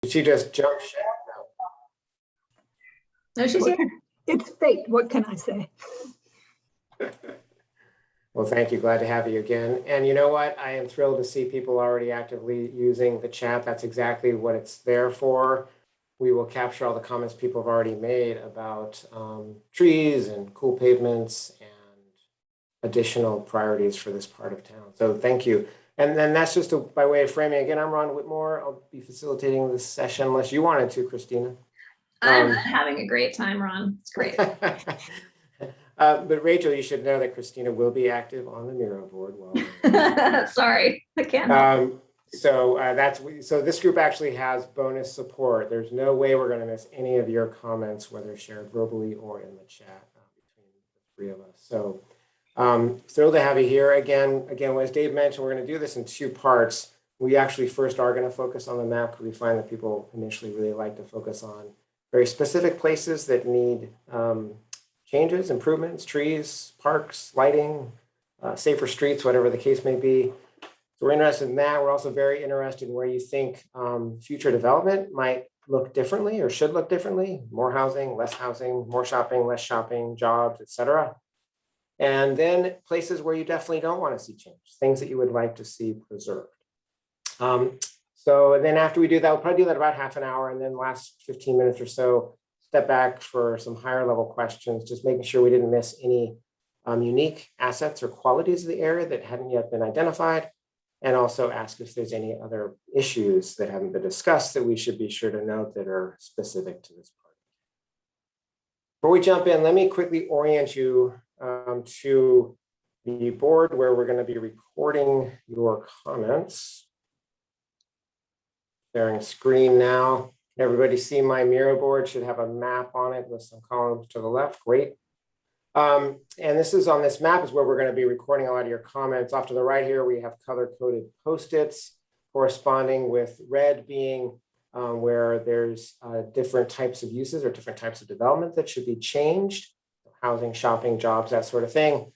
Did she just jump ship? No, she's here. It's fate. What can I say? Well, thank you. Glad to have you again. And you know what? I am thrilled to see people already actively using the chat. That's exactly what it's there for. We will capture all the comments people have already made about trees and cool pavements and additional priorities for this part of town. So thank you. And then that's just by way of framing. Again, I'm Ron Whitmore. I'll be facilitating this session unless you wanted to, Christina. I'm having a great time, Ron. It's great. But Rachel, you should know that Christina will be active on the Miro board. While Sorry, I can't help. So this group actually has bonus support. There's no way we're going to miss any of your comments, whether shared verbally or in the chat between the three of us. So thrilled to have you here again. As Dave mentioned, we're going to do this in two parts. We actually first are going to focus on the map because we find that people initially really like to focus on very specific places that need changes, improvements, trees, parks, lighting, safer streets, whatever the case may be. So we're interested in that. We're also very interested in where you think future development might look differently or should look differently. More housing, less housing, more shopping, less shopping, jobs, etc. And then places where you definitely don't want to see change, things that you would like to see preserved. So then after we do that, we'll probably do that about half an hour, and then last 15 minutes or so, step back for some higher level questions, just making sure we didn't miss any unique assets or qualities of the area that hadn't yet been identified, and also ask if there's any other issues that haven't been discussed that we should be sure to note that are specific to this part. Before we jump in, let me quickly orient you to the board where we're going to be recording your comments. Sharing screen now. Everybody see my Miro board? Should have a map on it with some columns to the left. Great. And this is on this map is where we're going to be recording a lot of your comments. Off to the right here, we have color-coded Post-its corresponding with red being where there's different types of uses or different types of development that should be changed. Housing, shopping, jobs, that sort of thing.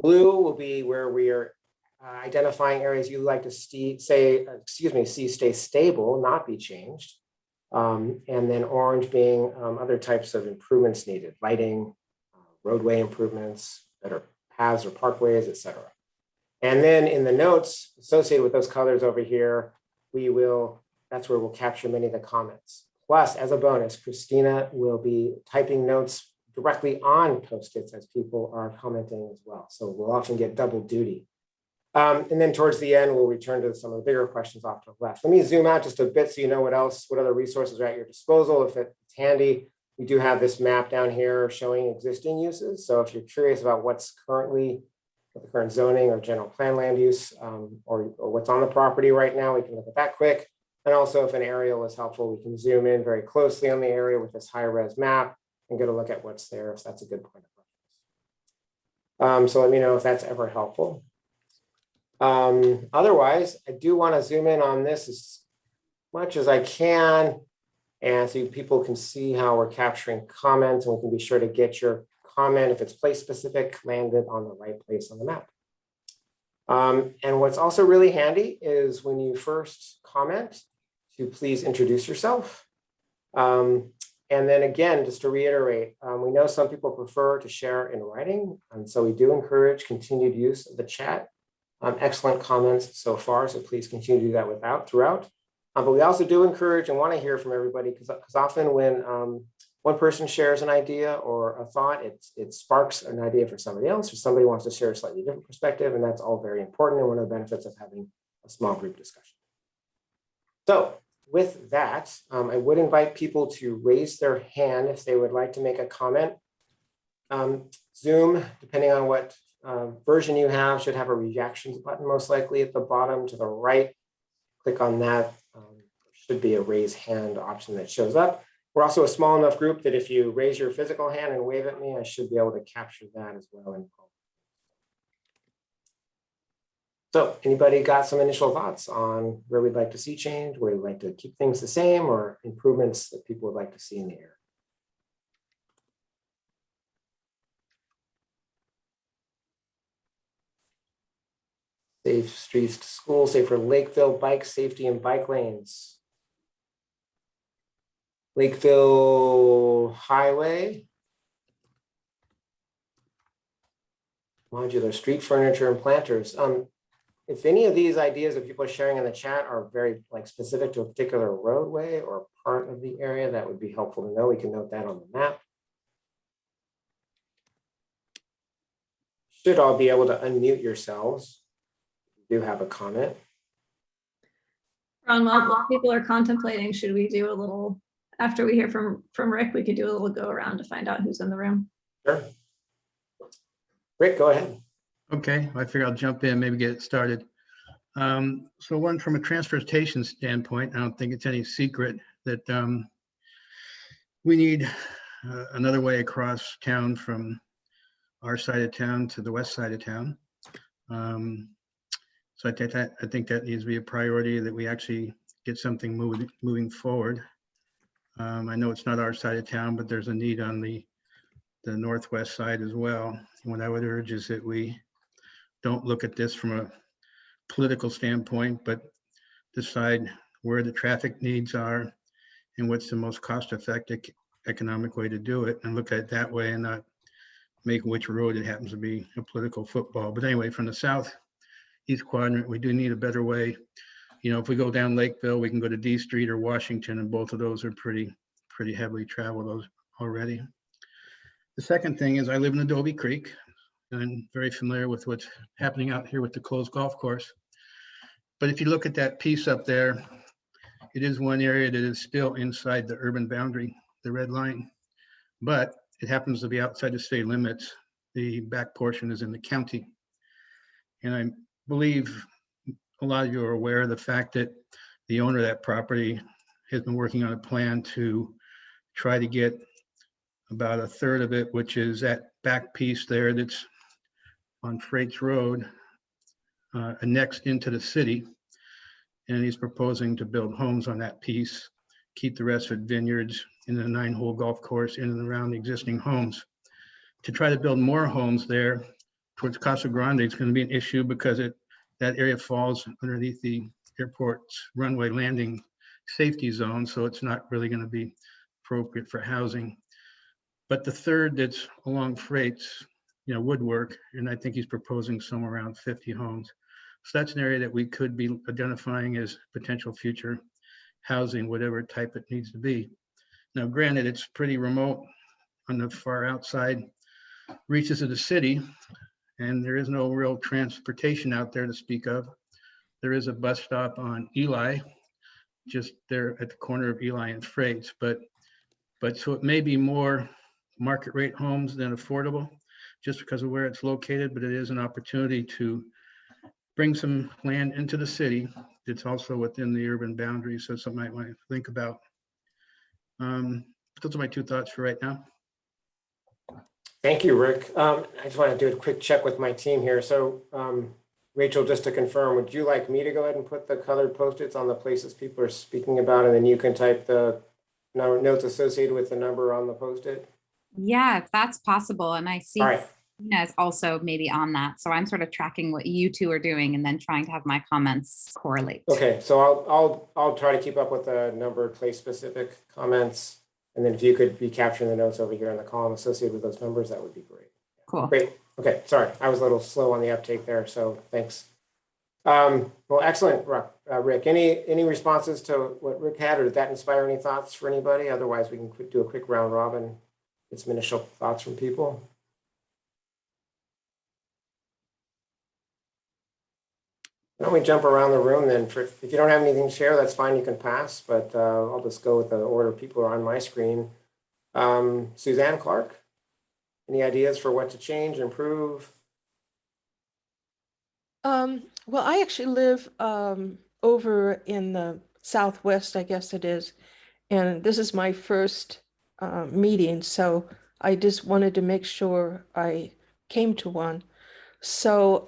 Blue will be where we are identifying areas you like to see stay stable, not be changed. And then orange being other types of improvements needed, lighting, roadway improvements, better paths or parkways, etc. And then in the notes associated with those colors over here, that's where we'll capture many of the comments. Plus, as a bonus, Christina will be typing notes directly on Post-its as people are commenting as well. So we'll often get double duty. And then towards the end, we'll return to some of the bigger questions off to the left. Let me zoom out just a bit so you know what other resources are at your disposal. If it's handy, we do have this map down here showing existing uses. So if you're curious about what's currently the current zoning or general plan land use or what's on the property right now, we can look at that quick. And also if an aerial is helpful, we can zoom in very closely on the area with this high res map and get a look at what's there if that's a good point of reference. So let me know if that's ever helpful. Otherwise, I do want to zoom in on this as much as I can and so people can see how we're capturing comments, and we can be sure to get your comment, if it's place specific, landed on the right place on the map. And what's also really handy is when you first comment to please introduce yourself. And then again, just to reiterate, we know some people prefer to share in writing, and so we do encourage continued use of the chat. Excellent comments so far, so please continue to do that throughout. But we also do encourage and want to hear from everybody because often when one person shares an idea or a thought, it sparks an idea for somebody else, or somebody wants to share a slightly different perspective, and that's all very important and one of the benefits of having a small group discussion. So with that, I would invite people to raise their hand if they would like to make a comment. Zoom, depending on what version you have, should have a reactions button most likely at the bottom to the right. Click on that. There should be a raise hand option that shows up. We're also a small enough group that if you raise your physical hand and wave at me, I should be able to capture that as well. So anybody got some initial thoughts on where we'd like to see change, where we'd like to keep things the same, or improvements that people would like to see in the area? Safe streets to school, safer Lakeville, bike safety and bike lanes. Lakeville Highway. Modular street furniture and planters. If any of these ideas that people are sharing in the chat are very like specific to a particular roadway or part of the area, that would be helpful to know. We can note that on the map. Should all be able to unmute yourselves. If you do have a comment. Ron, while people are contemplating, should we do a little, after we hear from Rick, we could do a little go around to find out who's in the room. Sure. Rick, go ahead. Okay, I figure I'll jump in, maybe get it started. So one, from a transportation standpoint, I don't think it's any secret that we need another way across town from our side of town to the west side of town. So I think that needs to be a priority, that we actually get something moving forward. I know it's not our side of town, but there's a need on the northwest side as well. What I would urge is that we don't look at this from a political standpoint, but decide where the traffic needs are and what's the most cost-effective economic way to do it, and look at it that way and not make which road it happens to be a political football. But anyway, from the southeast quadrant, we do need a better way. You know, if we go down Lakeville, we can go to D Street or Washington, and both of those are pretty heavily traveled already. The second thing is, I live in Adobe Creek, and I'm very familiar with what's happening out here with the closed golf course. But if you look at that piece up there, it is one area that is still inside the urban boundary, the red line, but it happens to be outside the city limits. The back portion is in the county. And I believe a lot of you are aware of the fact that the owner of that property has been working on a plan to try to get about a third of it, which is that back piece there that's on Freights Road, annexed into the city. And he's proposing to build homes on that piece, keep the rest of it vineyards, in the 9-hole golf course in and around the existing homes. To try to build more homes there towards Casa Grande, it's going to be an issue because that area falls underneath the airport's runway landing safety zone, so it's not really going to be appropriate for housing. But the third that's along Freights, would work, and I think he's proposing somewhere around 50 homes. So that's an area that we could be identifying as potential future housing, whatever type it needs to be. Now, granted, it's pretty remote on the far outside reaches of the city, and there is no real transportation out there to speak of. There is a bus stop on Eli, just there at the corner of Eli and Freights, but so it may be more market rate homes than affordable, just because of where it's located, but it is an opportunity to bring some land into the city that's also within the urban boundaries, so something I might want to think about. Those are my two thoughts for right now. Thank you, Rick. I just want to do a quick check with my team here. So Rachel, just to confirm, would you like me to go ahead and put the colored Post-its on the places people are speaking about, and then you can type the notes associated with the number on the Post-it? Yeah, if that's possible. And I see All right. Nina's also maybe on that. So I'm sort of tracking what you two are doing and then trying to have my comments correlate. Okay, so I'll try to keep up with the numbered place specific comments. And then if you could be capturing the notes over here in the column associated with those numbers, that would be great. Cool. Great. Okay, sorry, I was a little slow on the uptake there, so thanks. Well, excellent, Rick. Any responses to what Rick had, or did that inspire any thoughts for anybody? Otherwise, we can do a quick round robin, get some initial thoughts from people. Why don't we jump around the room then? If you don't have anything to share, that's fine, you can pass, but I'll just go with the order people are on my screen. Suzanne Clark, any ideas for what to change, improve? Well, I actually live over in the southwest, I guess it is, and this is my first meeting, so I just wanted to make sure I came to one. So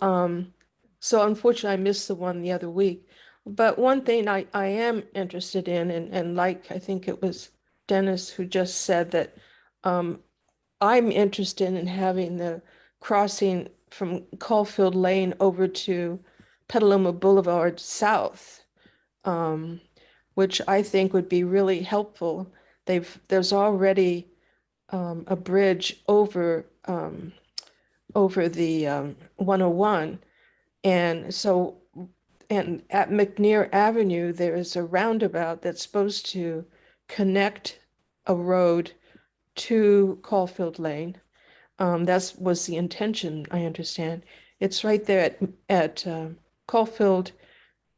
unfortunately, I missed the one the other week. But one thing I am interested in, and like I think it was Dennis who just said that I'm interested in having the crossing from Caulfield Lane over to Petaluma Boulevard South, which I think would be really helpful there's already a bridge over the 101. And so, and at McNair Avenue, there is a roundabout that's supposed to connect a road to Caulfield Lane. That was the intention, I understand. It's right there at Caulfield.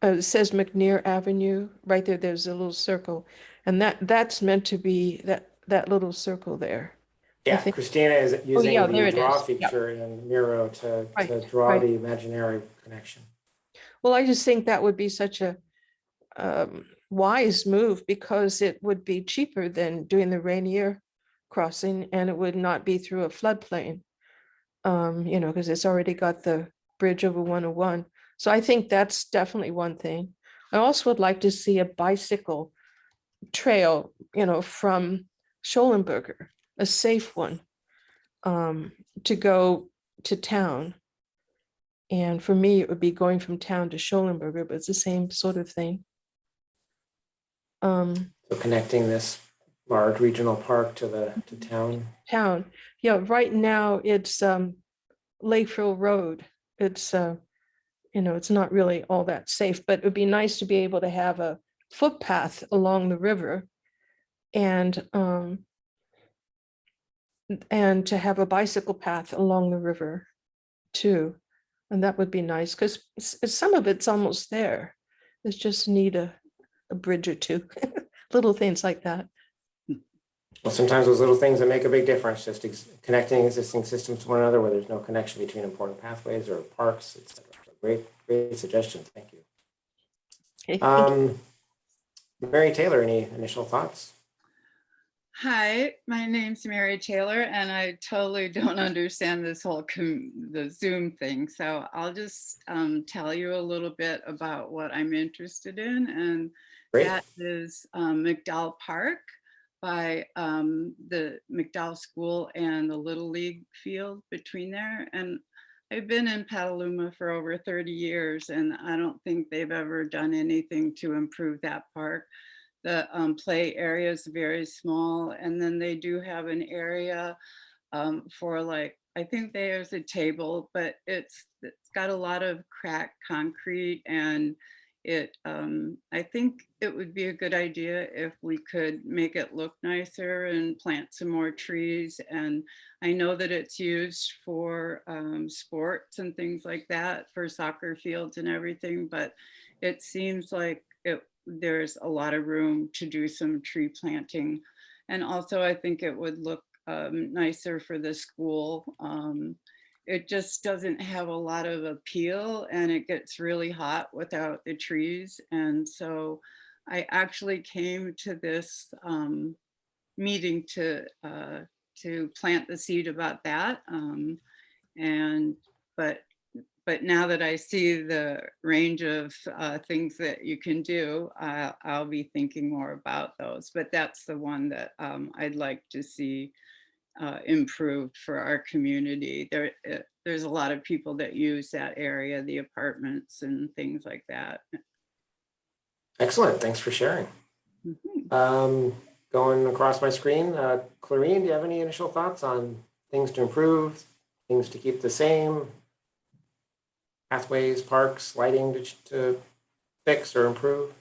It says McNair Avenue, right there. There's a little circle, and that's meant to be that little circle there. I Yeah, think. Christina is using yeah, there the it draw is. Yep. feature in Miro to Right, draw right. the imaginary connection. Well, I just think that would be such a wise move because it would be cheaper than doing the Rainier crossing, and it would not be through a floodplain. Because it's already got the bridge over 101. So I think that's definitely one thing. I also would like to see a bicycle trail, from Schollenberger, a safe one, to go to town. And for me, it would be going from town to Schollenberger, but it's the same sort of thing. So connecting this large regional park to town. Town, yeah. Right now, it's Lakeville Road. It's it's not really all that safe, but it would be nice to be able to have a footpath along the river and to have a bicycle path along the river too. And that would be nice because some of it's almost there. It's just need a bridge or two, little things like that. Well, sometimes those little things that make a big difference, just connecting existing systems to one another where there's no connection between important pathways or parks, etc. Great suggestion. Thank you. Okay, thank you. Mary Taylor, any initial thoughts? Hi, my name's Mary Taylor, and I totally don't understand this whole the Zoom thing. So I'll just tell you a little bit about what I'm interested in, and Great. that is McDowell Park by the McDowell School and the Little League field between there. And I've been in Petaluma for over 30 years, and I don't think they've ever done anything to improve that park. The play area is very small, and then they do have an area for I think there's a table, but it's got a lot of cracked concrete, and I think it would be a good idea if we could make it look nicer and plant some more trees. And I know that it's used for sports and things like that, for soccer fields and everything, but it seems like there's a lot of room to do some tree planting. And also I think it would look nicer for the school. It just doesn't have a lot of appeal, and it gets really hot without the trees. And so I actually came to this meeting to plant the seed about that. But now that I see the range of things that you can do, I'll be thinking more about those. But that's the one that I'd like to see improved for our community. There's a lot of people that use that area, the apartments and things like that. Excellent. Thanks for sharing. Mhm. Going across my screen, Clarine, do you have any initial thoughts on things to improve, things to keep the same? Pathways, parks, lighting to fix or improve?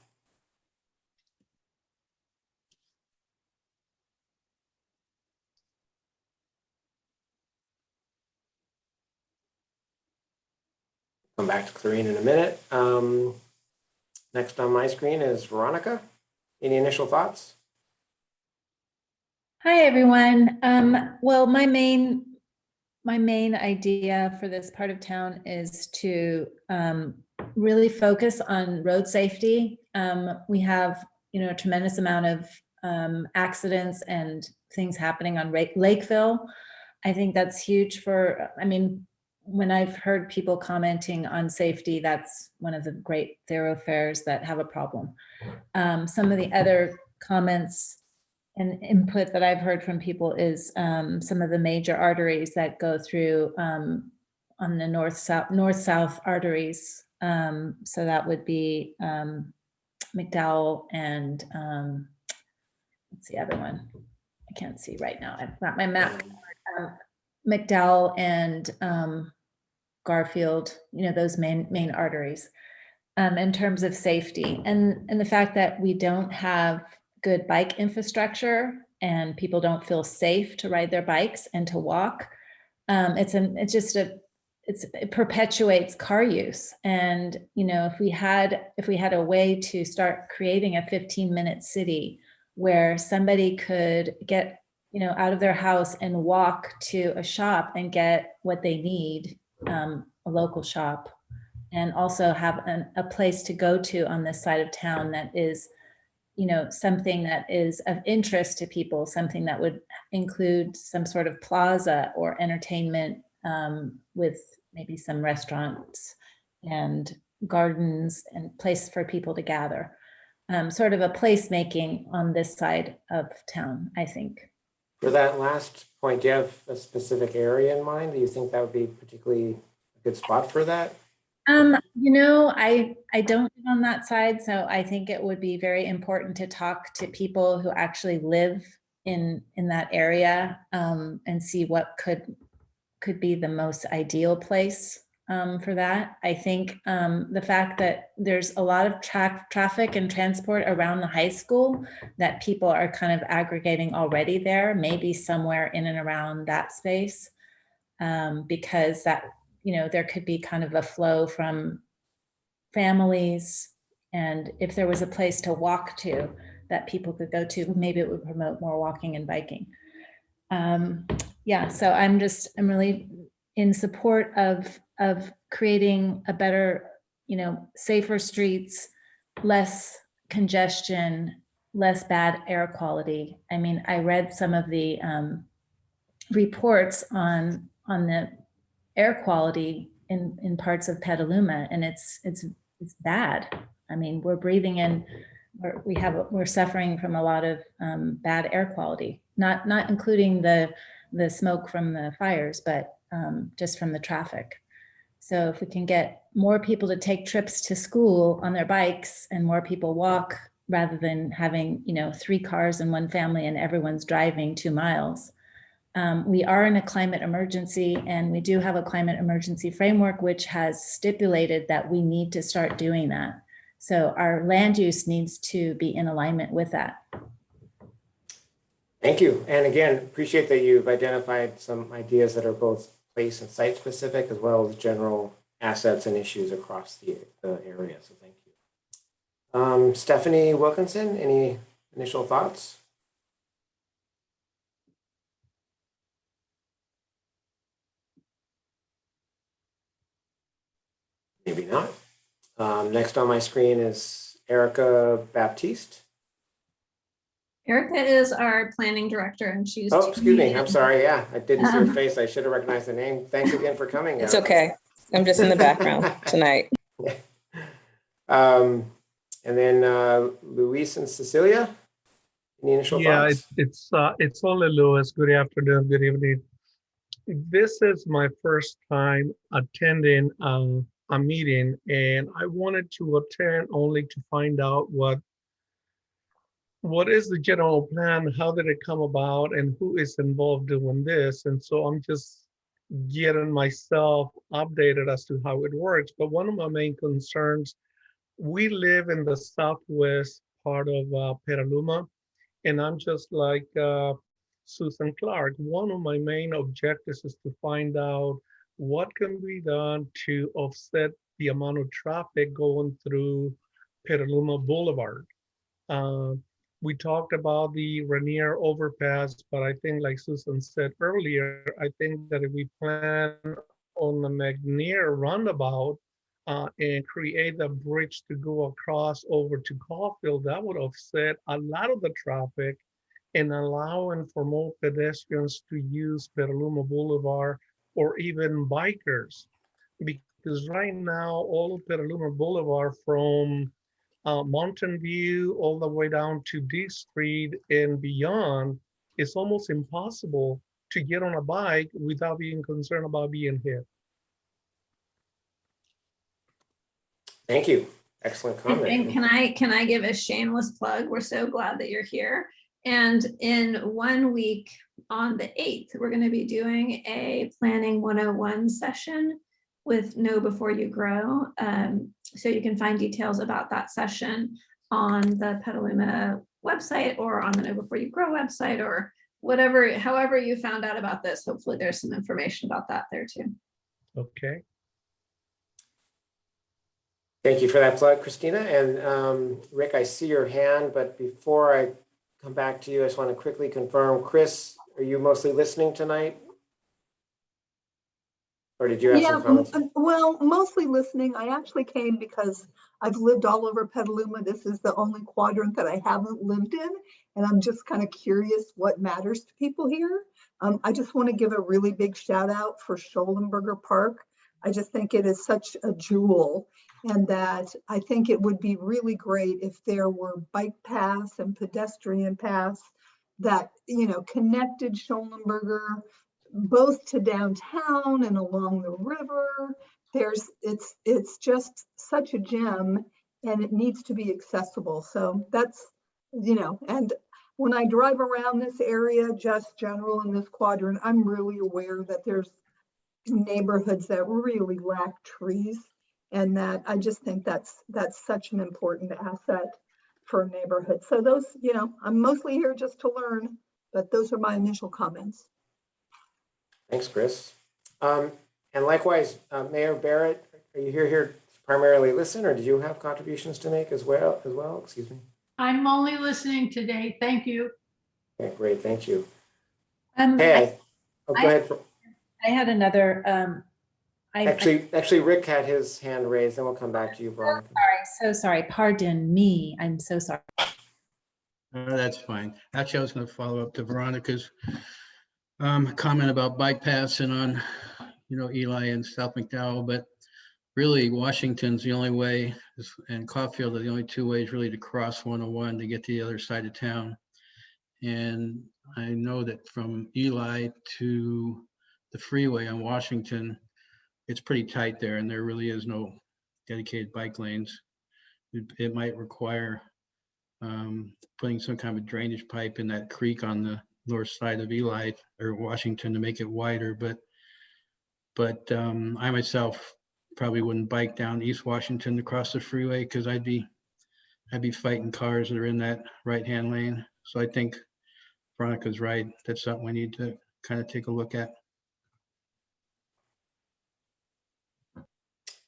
Come back to Clarine in a minute. Next on my screen is Veronica. Any initial thoughts? Hi, everyone. Well, my main idea for this part of town is to really focus on road safety. We have, a tremendous amount of accidents and things happening on Lakeville. I think that's huge when I've heard people commenting on safety, that's one of the great thoroughfares that have a problem. Some of the other comments and input that I've heard from people is some of the major arteries that go through on the north-south arteries. So that would be McDowell and what's the other one? I can't see right now. I've got my map. McDowell and Garfield, those main arteries, in terms of safety and the fact that we don't have good bike infrastructure and people don't feel safe to ride their bikes and to walk. It perpetuates car use. And, if we had a way to start creating a 15-minute city where somebody could get, out of their house and walk to a shop and get what they need, a local shop, and also have a place to go to on this side of town that is, something that is of interest to people, something that would include some sort of plaza or entertainment, with maybe some restaurants and gardens and place for people to gather. Sort of a placemaking on this side of town, I think. For that last point, do you have a specific area in mind? Do you think that would be particularly a good spot for that? I don't live on that side, so I think it would be very important to talk to people who actually live in that area, and see what could be the most ideal place for that. I think the fact that there's a lot of traffic and transport around the high school, that people are kind of aggregating already there, maybe somewhere in and around that space, because that, there could be kind of a flow from families. And if there was a place to walk to that people could go to, maybe it would promote more walking and biking. So I'm really in support of creating a better, safer streets, less congestion, less bad air quality. I mean, I read some of the reports on the air quality in parts of Petaluma, and it's bad. I mean, we're breathing in, we're suffering from a lot of bad air quality, not including the smoke from the fires, but just from the traffic. So if we can get more people to take trips to school on their bikes and more people walk rather than having, 3 cars in one family and everyone's driving 2 miles. We are in a climate emergency, and we do have a climate emergency framework, which has stipulated that we need to start doing that. So our land use needs to be in alignment with that. Thank you. And again, appreciate that you've identified some ideas that are both place and site specific, as well as general assets and issues across the area. So thank you. Stephanie Wilkinson, any initial thoughts? Maybe not. Next on my screen is Erica Baptiste. Erica is our planning director, and she's. Oh, excuse me. I'm sorry. Yeah, I didn't see her face. I should have recognized the name. Thanks again for coming. It's okay. I'm just in the background tonight. And then Luis and Cecilia, any initial thoughts? It's only Louis. Good afternoon, good evening. This is my first time attending a meeting, and I wanted to attend only to find out what is the general plan, how did it come about, and who is involved doing this. And so I'm just getting myself updated as to how it works. But one of my main concerns, we live in the southwest part of Petaluma, and I'm just like Susan Clark. One of my main objectives is to find out what can be done to offset the amount of traffic going through Petaluma Boulevard. We talked about the Rainier overpass, but I think, like Susan said earlier, I think that if we plan on the McNair roundabout and create a bridge to go across over to Caulfield, that would offset a lot of the traffic and allowing for more pedestrians to use Petaluma Boulevard or even bikers. Because right now, all of Petaluma Boulevard from Mountain View all the way down to D Street and beyond, it's almost impossible to get on a bike without being concerned about being hit. Thank you. Excellent comment. And can I give a shameless plug? We're so glad that you're here. And in 1 week on the 8th, we're going to be doing a Planning 101 session with Know Before You Grow. So you can find details about that session on the Petaluma website or on the Know Before You Grow website or whatever, however you found out about this. Hopefully there's some information about that there too. Okay. Thank you for that plug, Christina. And Rick, I see your hand, but before I come back to you, I just want to quickly confirm, Chris, are you mostly listening tonight? Or did you have some comments? Well, mostly listening. I actually came because I've lived all over Petaluma. This is the only quadrant that I haven't lived in. And I'm just kind of curious what matters to people here. I just want to give a really big shout out for Schollenberger Park. I just think it is such a jewel, and that I think it would be really great if there were bike paths and pedestrian paths that, you know, connected Schollenberger both to downtown and along the river. It's just such a gem, and it needs to be accessible. So that's, you know, and when I drive around this area, just general in this quadrant, I'm really aware that there's neighborhoods that really lack trees, and that I just think that's such an important asset for a neighborhood. So those, you know, I'm mostly here just to learn, but those are my initial comments. Thanks, Chris. And likewise, Mayor Barrett, are you here to primarily listen, or did you have contributions to make as well? Excuse me. I'm only listening today. Thank you. Okay, great, thank you. Go ahead. I had another, Actually, Rick had his hand raised, then we'll come back to you, Veronica. so sorry, pardon me, I'm so sorry. That's fine. Actually, I was going to follow up to Veronica's comment about bike paths and on, Eli and South McDowell, but really Washington's the only way, and Caulfield are the only two ways really to cross 101 to get to the other side of town. And I know that from Eli to the freeway on Washington, it's pretty tight there, and there really is no dedicated bike lanes. It might require putting some kind of drainage pipe in that creek on the north side of Eli or Washington to make it wider. But I myself probably wouldn't bike down East Washington to cross the freeway because I'd be fighting cars that are in that right-hand lane. So I think Veronica's right. That's something we need to kind of take a look at.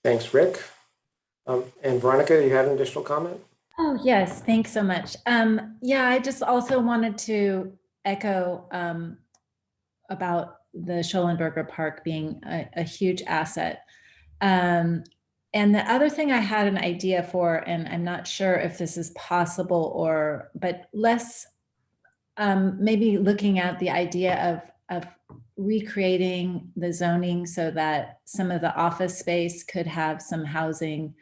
Thanks, Rick. And Veronica, you had an additional comment? Oh, yes, thanks so much. Yeah, I just also wanted to echo about the Schollenberger Park being a huge asset. And the other thing I had an idea for, and I'm not sure if this is possible but less maybe looking at the idea of recreating the zoning so that some of the office space could have some housing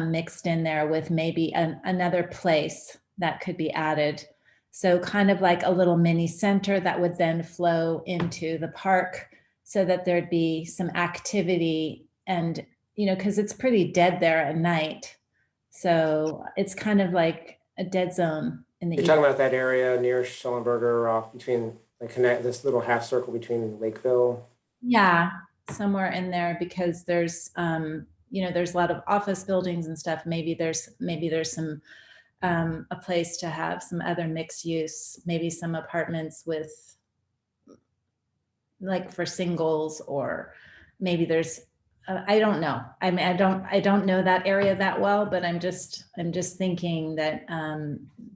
mixed in there with maybe another place that could be added. So kind of like a little mini center that would then flow into the park so that there'd be some activity and, because it's pretty dead there at night. So it's kind of like a dead zone in the You're talking about that area near Schellenberger off between this little half circle between Lakeville. Yeah, somewhere in there, because there's there's a lot of office buildings and stuff. Maybe there's some a place to have some other mixed use, maybe some apartments with like for singles, or maybe there's I don't know. I mean, I don't know that area that well, but I'm just thinking that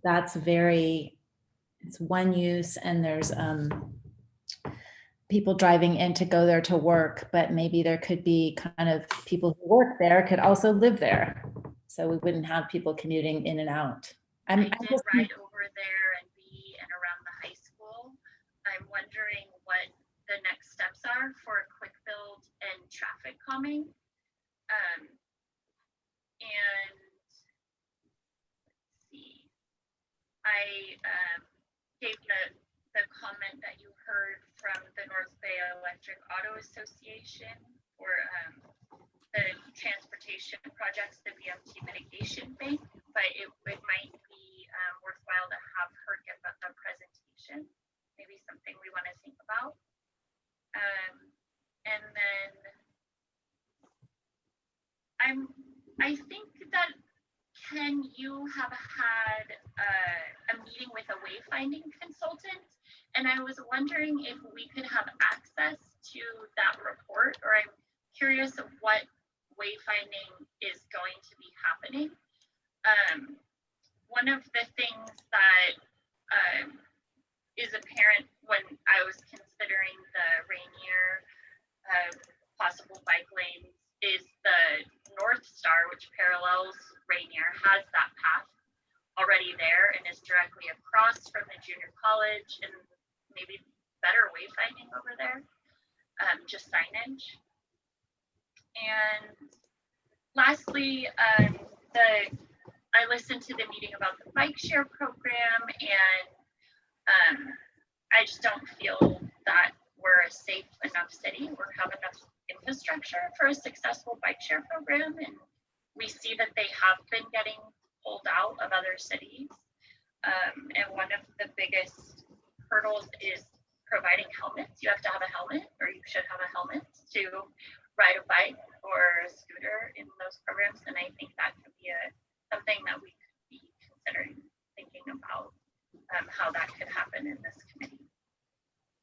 that's it's one use, and there's people driving in to go there to work, but maybe there could be kind of people who work there could also live there. So we wouldn't have people commuting in and out. I did ride over there and be and around the high school. I'm wondering what the next steps are for quick build and traffic calming. And let's see, I gave the comment that you heard from the North Bay Electric Auto Association for the transportation projects, the BMT mitigation bank, but it might be worthwhile to have her give a have had a meeting with a wayfinding consultant, and I was wondering if we could have access to that report, or I'm curious of what wayfinding is going to be happening. One of the things that is apparent when I was considering the Rainier possible bike lanes is the North Star, which parallels Rainier, has that path already there and is directly across from the junior college, and maybe better wayfinding over there, just signage. And lastly, I listened to the meeting about the bike share program, and I just don't feel that we're a safe enough city or have enough infrastructure for a successful bike share program. And we see that they have been getting pulled out of other cities. And one of the biggest hurdles is providing helmets. You have to have a helmet, or you should have a helmet to ride a bike or a scooter in those programs. And I think that could be something that we could be considering thinking about, how that could happen in this committee.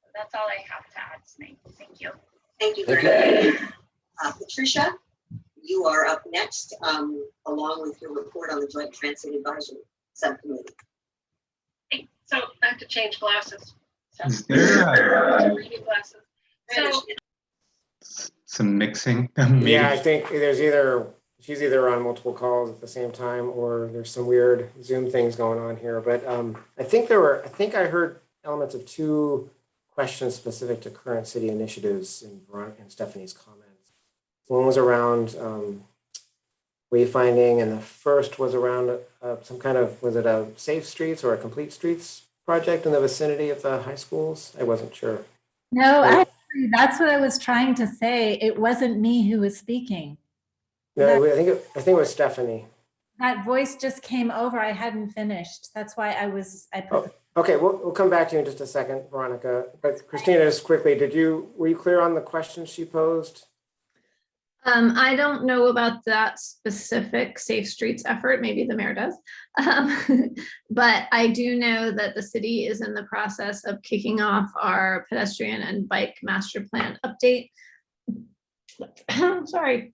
So that's all I have to add tonight. Thank you. Thank you very much. Patricia, you are up next, along with your report on the Joint Transit Advisory Subcommittee. Okay, so I have to change glasses. So, Is there reading glasses. So, some mixing? Yeah, I think she's either on multiple calls at the same time, or there's some weird Zoom things going on here. But I think I heard elements of two questions specific to current city initiatives in Veronica and Stephanie's comments. One was around wayfinding, and the first was around some kind of, was it a safe streets or a complete streets project in the vicinity of the high schools? I wasn't sure. No, actually, that's what I was trying to say. It wasn't me who was speaking. No, I think it was Stephanie. That voice just came over. I hadn't finished. That's why I put. Okay, we'll come back to you in just a second, Veronica. But Christina, just quickly, were you clear on the questions she posed? I don't know about that specific Safe Streets effort. Maybe the mayor does. But I do know that the city is in the process of kicking off our pedestrian and bike master plan update. Sorry.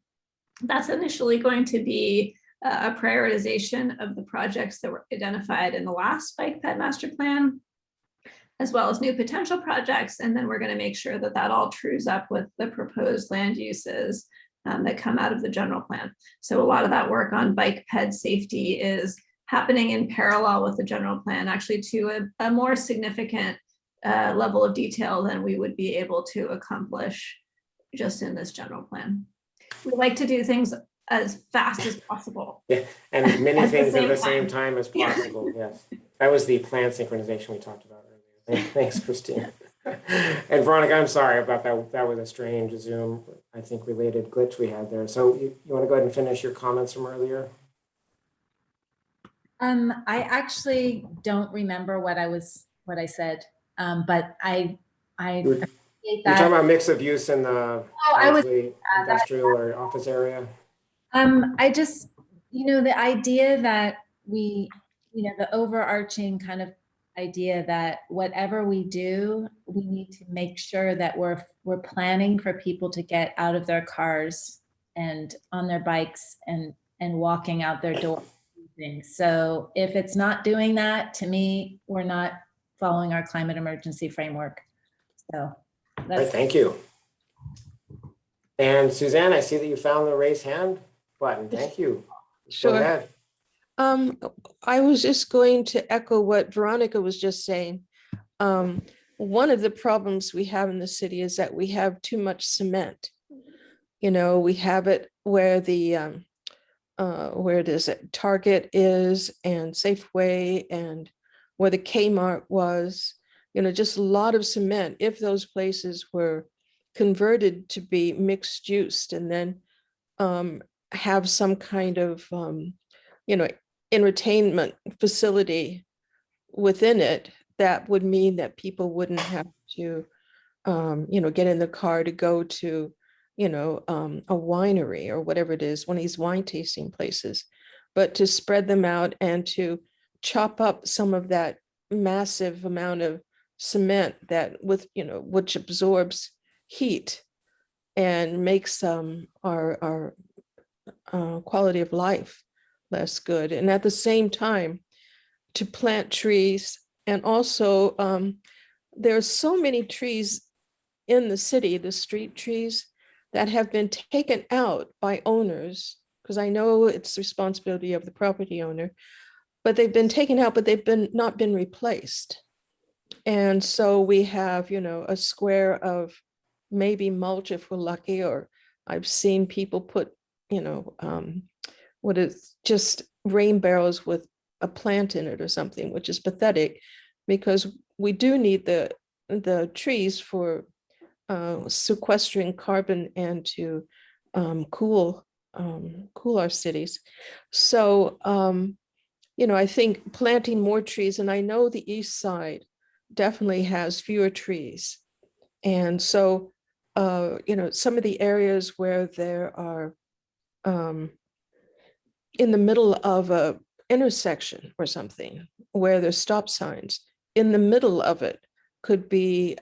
That's initially going to be a prioritization of the projects that were identified in the last bike ped master plan, as well as new potential projects. And then we're going to make sure that that all trues up with the proposed land uses that come out of the general plan. So a lot of that work on bike ped safety is happening in parallel with the general plan, actually to a more significant level of detail than we would be able to accomplish just in this general plan. We like to do things as fast as possible. Yeah, and as many things at the same time as possible. Yes, that was the plan synchronization we talked about earlier. Thanks, Christine. And Veronica, I'm sorry about that. That was a strange Zoom, I think, related glitch we had there. So you want to go ahead and finish your comments from earlier? I actually don't remember what I said, but I You're talking about mix of use in the industrial or office area? I just, the idea that the overarching kind of idea that whatever we do, we need to make sure that we're planning for people to get out of their cars and on their bikes and walking out their door. So if it's not doing that, to me, we're not following our climate emergency framework. So right, thank you. And Suzanne, I see that you found the raise hand button. Thank you. Sure. Go ahead. I was just going to echo what Veronica was just saying. One of the problems we have in the city is that we have too much cement. We have it where where it is at Target is, and Safeway, and where the Kmart was, just a lot of cement. If those places were converted to be mixed use and then have some kind of, entertainment facility within it, that would mean that people wouldn't have to, get in the car to go to, a winery or whatever it is, one of these wine tasting places. but to spread them out and to chop up some of that massive amount of cement that which absorbs heat and makes our quality of life less good. And at the same time, to plant trees. And also, there are so many trees in the city, the street trees, that have been taken out by owners, because I know it's the responsibility of the property owner, but they've been taken out, but they've not been replaced. And so we have, a square of maybe mulch if we're lucky, or I've seen people put, what is just rain barrels with a plant in it or something, which is pathetic, because we do need the trees for sequestering carbon and to cool our cities. So I think planting more trees, and I know the east side definitely has fewer trees, and so some of the areas where there are in the middle of a intersection or something where there's stop signs, in the middle of it could be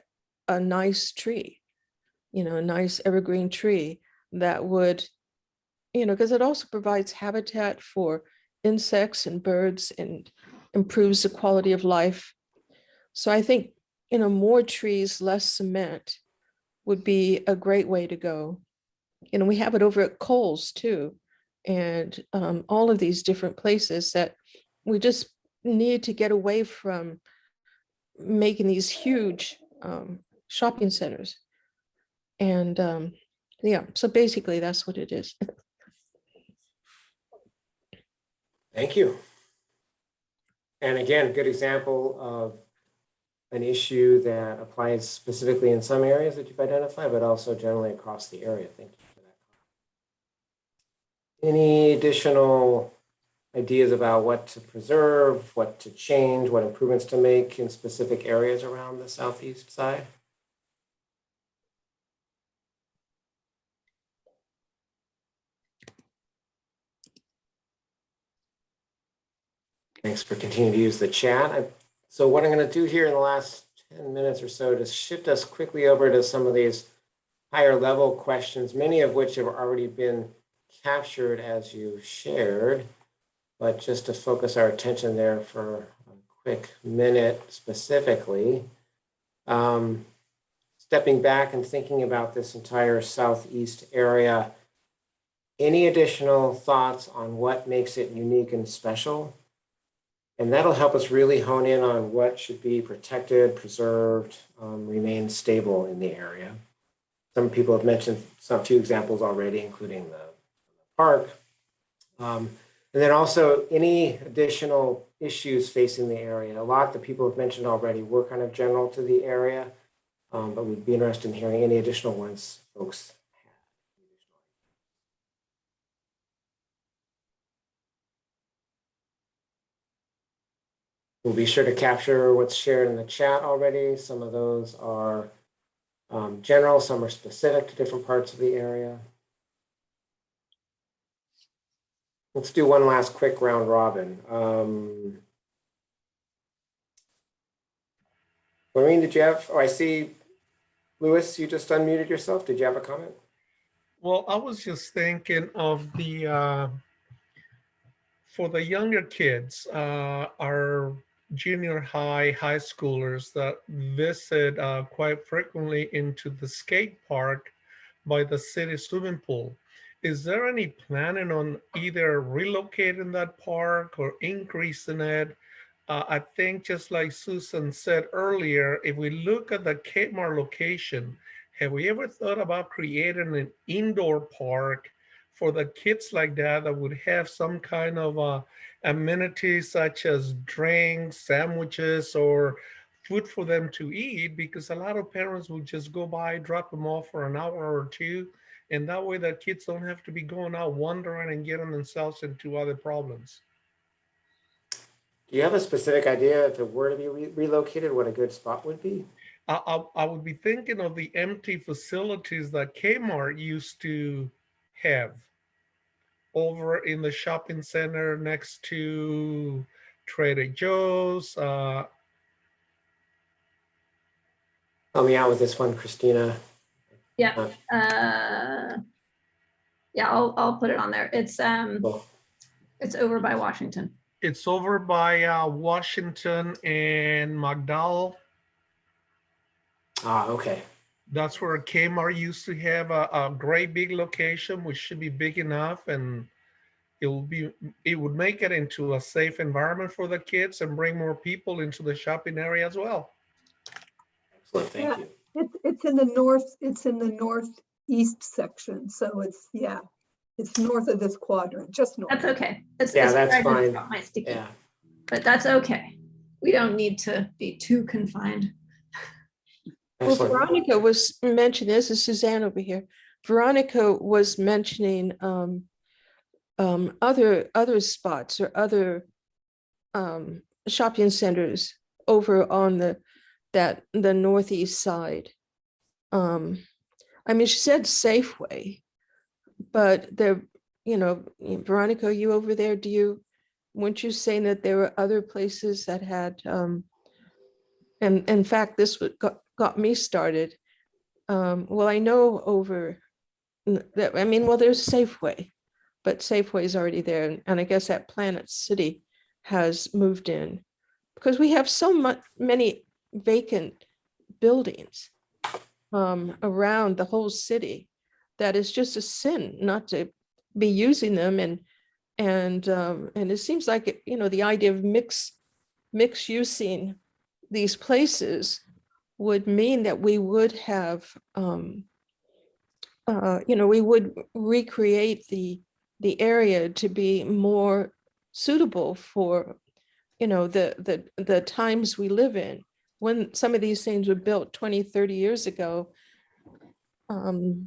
a nice tree, a nice evergreen tree that would, because it also provides habitat for insects and birds and improves the quality of life. So I think, more trees, less cement would be a great way to go. We have it over at Coles too, and all of these different places that we just need to get away from making these huge shopping centers. And so basically that's what it is. Thank you. And again, good example of an issue that applies specifically in some areas that you've identified, but also generally across the area. Thank you for that. Any additional ideas about what to preserve, what to change, what improvements to make in specific areas around the southeast side? Thanks for continuing to use the chat. So what I'm going to do here in the last 10 minutes or so to shift us quickly over to some of these higher level questions, many of which have already been captured as you shared, but just to focus our attention there for a quick minute specifically. Stepping back and thinking about this entire southeast area, any additional thoughts on what makes it unique and special? And that'll help us really hone in on what should be protected, preserved, remain stable in the area. Some people have mentioned some few examples already, including the park. And then also any additional issues facing the area. A lot that people have mentioned already were kind of general to the area, but we'd be interested in hearing any additional ones folks. We'll be sure to capture what's shared in the chat already. Some of those are general, some are specific to different parts of the area. Let's do one last quick round robin. Maureen, did you have, I see, Louis, you just unmuted yourself. Did you have a comment? Well, I was just thinking of for the younger kids, our junior high schoolers that visit quite frequently into the skate park by the city swimming pool. Is there any planning on either relocating that park or increasing it? I think just like Susan said earlier, if we look at the Kmart location, have we ever thought about creating an indoor park for the kids like that would have some kind of amenities such as drinks, sandwiches, or food for them to eat? Because a lot of parents will just go by, drop them off for an hour or two, and that way the kids don't have to be going out wandering and getting themselves into other problems. Do you have a specific idea if it were to be relocated, what a good spot would be? I would be thinking of the empty facilities that Kmart used to have, over in the shopping center next to Trader Joe's. Help me out with this one, Christina. Yeah. Yeah, I'll put it on there. It's Cool. it's over by Washington. It's over by Washington and McDowell. Ah, okay. That's where Kmart used to have a great big location, which should be big enough, and it would make it into a safe environment for the kids and bring more people into the shopping area as well. Excellent, thank you. It's in the northeast section, so it's north of this quadrant, just north. That's okay. That's where I fine. just dropped my sticky. Yeah. But that's okay. We don't need to be too confined. Well, Excellent. Veronica was mentioning, this is Suzanne over here. Veronica was mentioning other spots or other shopping centers over on the northeast side. I mean, she said Safeway, but there, Veronica, are you over there? Weren't you saying that there were other places that had, and in fact, this got me started. Well, I know over that, there's Safeway, but Safeway is already there. And I guess that Planet City has moved in because we have so many vacant buildings around the whole city that it's just a sin not to be using them. And it seems like, the idea of mix using these places would mean that we would have, we would recreate the area to be more suitable for, the times we live in. When some of these things were built 20, 30 years ago,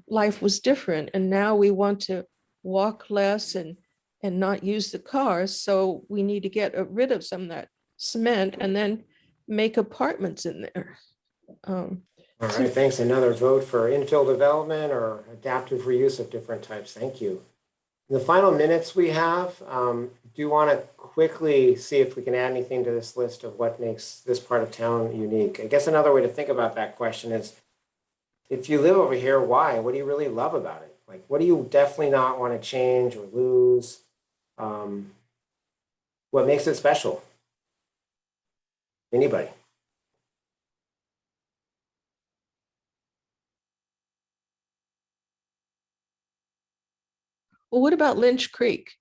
life was different. And now we want to walk less and not use the cars. So we need to get rid of some of that cement and then make apartments in there. All right, thanks. Another vote for infill development or adaptive reuse of different types. Thank you. In the final minutes we have, do you want to quickly see if we can add anything to this list of what makes this part of town unique? I guess another way to think about that question is, if you live over here, why? What do you really love about it? Like, what do you definitely not want to change or lose? What makes it special? Anybody? Well, what about Lynch Creek?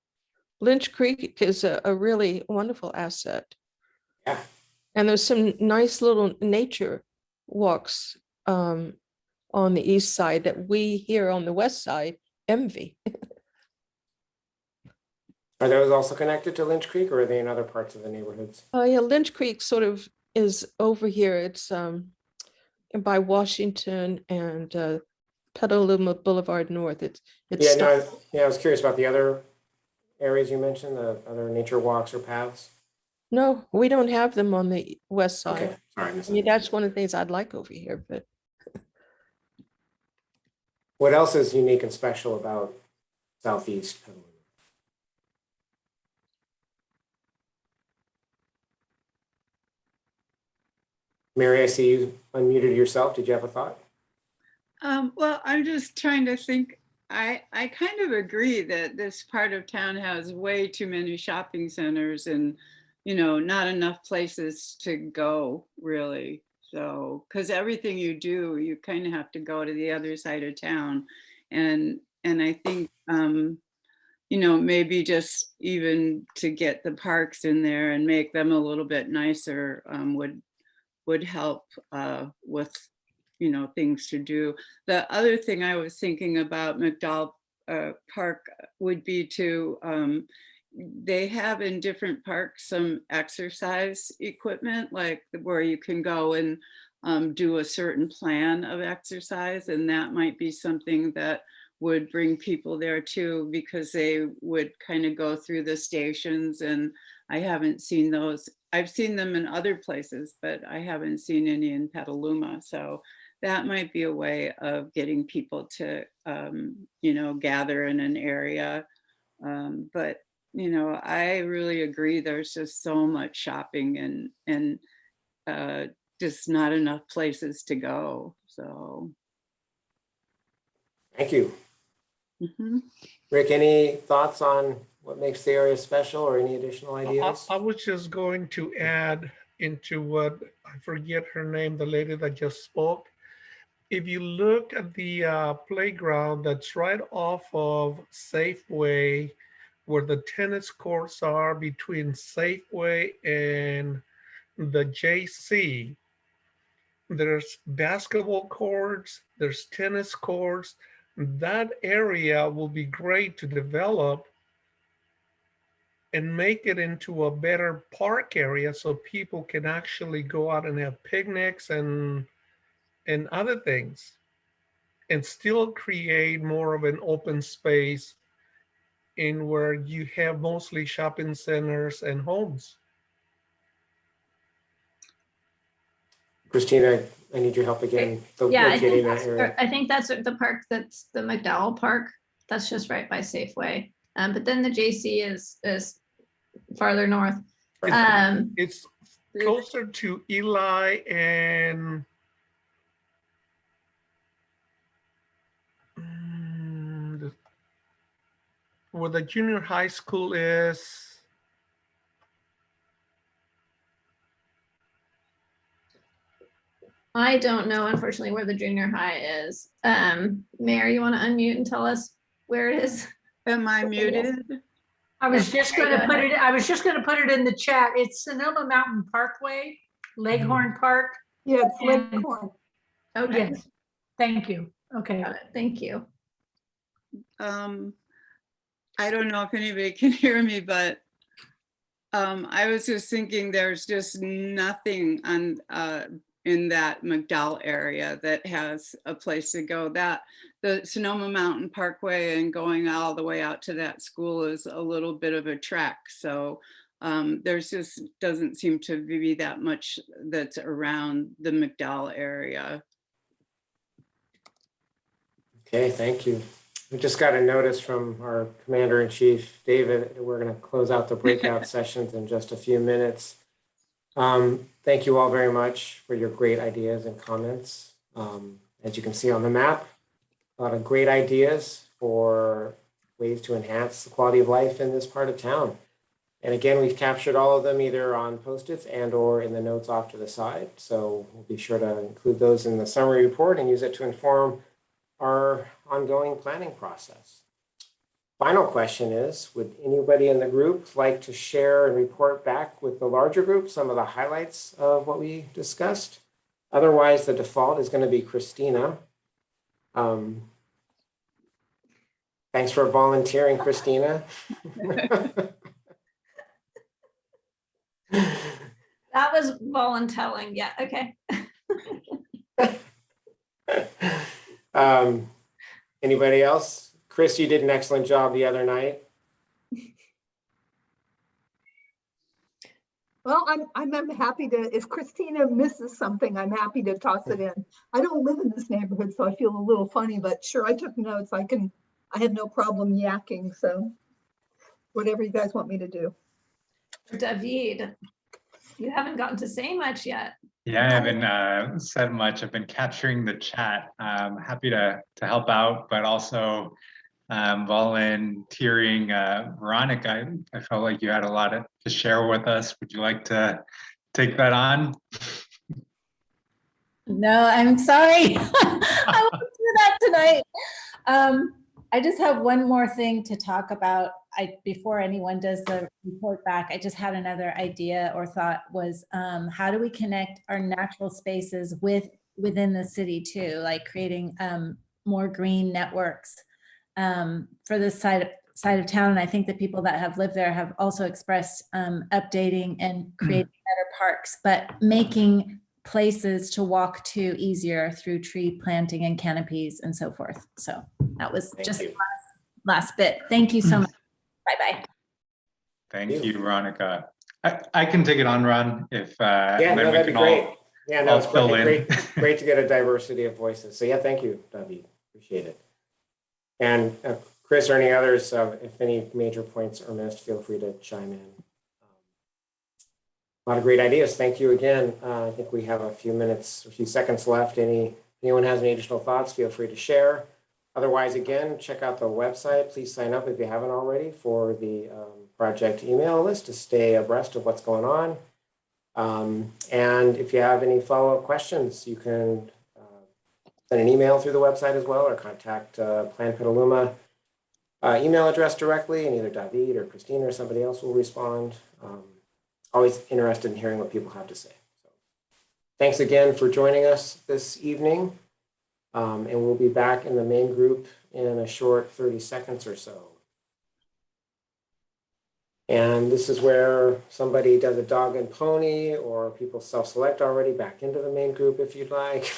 Lynch Creek is a really wonderful asset. Yeah. And there's some nice little nature walks on the east side that we here on the west side envy. Are those also connected to Lynch Creek, or are they in other parts of the neighborhoods? Oh yeah, Lynch Creek sort of is over here. It's by Washington and Petaluma Boulevard North. It's I was curious about the other areas you mentioned, the other nature walks or paths. No, we don't have them on the west side. Okay, all right. I mean, that's one of the things I'd like over here, but what else is unique and special about Southeast Petaluma? Mary, I see you unmuted yourself. Did you have a thought? Well, I'm just trying to think. I kind of agree that this part of town has way too many shopping centers and, not enough places to go really. So, because everything you do, you kind of have to go to the other side of town. And I think, maybe just even to get the parks in there and make them a little bit nicer would help with things to do. The other thing I was thinking about McDowell Park would be to they have in different parks some exercise equipment, like where you can go and do a certain plan of exercise, and that might be something that would bring people there too, because they would kind of go through the stations, and I haven't seen those. I've seen them in other places, but I haven't seen any in Petaluma. So that might be a way of getting people to, gather in an area But, you know, I really agree. There's just so much shopping and just not enough places to go. So. Thank you. Mhm. Rick, any thoughts on what makes the area special or any additional ideas? I was just going to add into what, I forget her name, the lady that just spoke. If you look at the playground that's right off of Safeway, where the tennis courts are between Safeway and the JC, there's basketball courts, there's tennis courts. That area will be great to develop and make it into a better park area so people can actually go out and have picnics and other things, and still create more of an open space in where you have mostly shopping centers and homes. Christina, I need your help again. Yeah, Locating that area. I think that's the park, that's the McDowell Park. That's just right by Safeway. But then the JC is farther north. It's closer to Eli and where the junior high school is. I don't know, unfortunately, where the junior high is. Mayor, you want to unmute and tell us where it is? Am I muted? I was just going to put it. I was just going to put it in the chat. It's Sonoma Mountain Parkway, Leghorn Park. Yeah, it's Leghorn. Okay. Yes. Thank you. Okay. Thank you. I don't know if anybody can hear me, but I was just thinking there's just nothing on in that McDowell area that has a place to go. That the Sonoma Mountain Parkway and going all the way out to that school is a little bit of a trek. So there's just doesn't seem to be that much that's around the McDowell area. Okay, thank you. We just got a notice from our Commander-in-Chief, David, that we're going to close out the breakout sessions in just a few minutes. Thank you all very much for your great ideas and comments. As you can see on the map, a lot of great ideas for ways to enhance the quality of life in this part of town. And again, we've captured all of them either on Post-its and or in the notes off to the side. So we'll be sure to include those in the summary report and use it to inform our ongoing planning process. Final question is, would anybody in the group like to share and report back with the larger group some of the highlights of what we discussed? Otherwise, the default is going to be Christina. Thanks for volunteering, Christina. That was voluntelling. Yeah. Okay. Anybody else? Chris, you did an excellent job the other night. Well, I'm happy to, if Christina misses something, I'm happy to toss it in. I don't live in this neighborhood, so I feel a little funny, but sure, I took notes. I have no problem yakking, so whatever you guys want me to do. David, you haven't gotten to say much yet. Yeah, I haven't said much. I've been capturing the chat. I'm happy to help out, but also volunteering. Veronica, I felt like you had a lot to share with us. Would you like to take that on? No, I'm sorry. I won't do that tonight. I just have one more thing to talk about. Before anyone does the report back, I just had another idea or thought was, how do we connect our natural spaces within the city too, like creating more green networks for this side of town. And I think the people that have lived there have also expressed updating and creating better parks, but making places to walk to easier through tree planting and canopies and so forth. So that was just the last bit. Thank you so much. Bye-bye. Thank you, Veronica. I can take it on, Ron, if yeah, no, that'd be great. Yeah, no, it's great to get a diversity of voices. So yeah, thank you, David. Appreciate it. And Chris or any others, if any major points are missed, feel free to chime in. A lot of great ideas. Thank you again. I think we have a few seconds left. Anyone has any additional thoughts, feel free to share. Otherwise, again, check out the website. Please sign up if you haven't already for the project email list to stay abreast of what's going on. And if you have any follow-up questions, you can send an email through the website as well, or contact Plan Petaluma email address directly, and either David or Christina or somebody else will respond. Always interested in hearing what people have to say. So, thanks again for joining us this evening. And we'll be back in the main group in a short 30 seconds or so. And this is where somebody does a dog and pony, or people self-select already back into the main group if you'd like.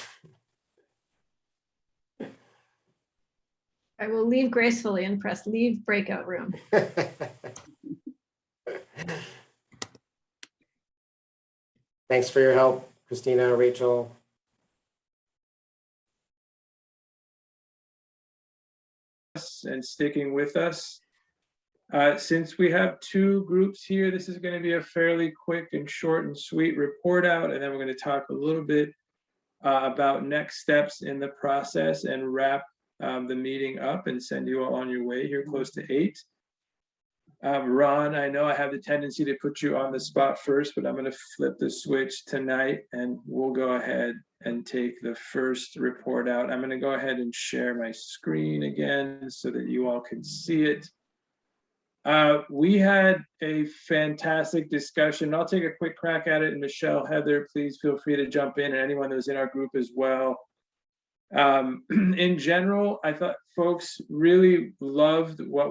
I will leave gracefully and press leave breakout room. Thanks for your help, Christina, Rachel. And sticking with us. Since we have two groups here, this is going to be a fairly quick and short and sweet report out, and then we're going to talk a little bit about next steps in the process and wrap the meeting up and send you all on your way here close to 8. Ron, I know I have the tendency to put you on the spot first, but I'm going to flip the switch tonight and we'll go ahead and take the first report out. I'm going to go ahead and share my screen again so that you all can see it. We had a fantastic discussion. I'll take a quick crack at it, and Michelle, Heather, please feel free to jump in, and anyone that was in our group as well. In general, I thought folks really loved what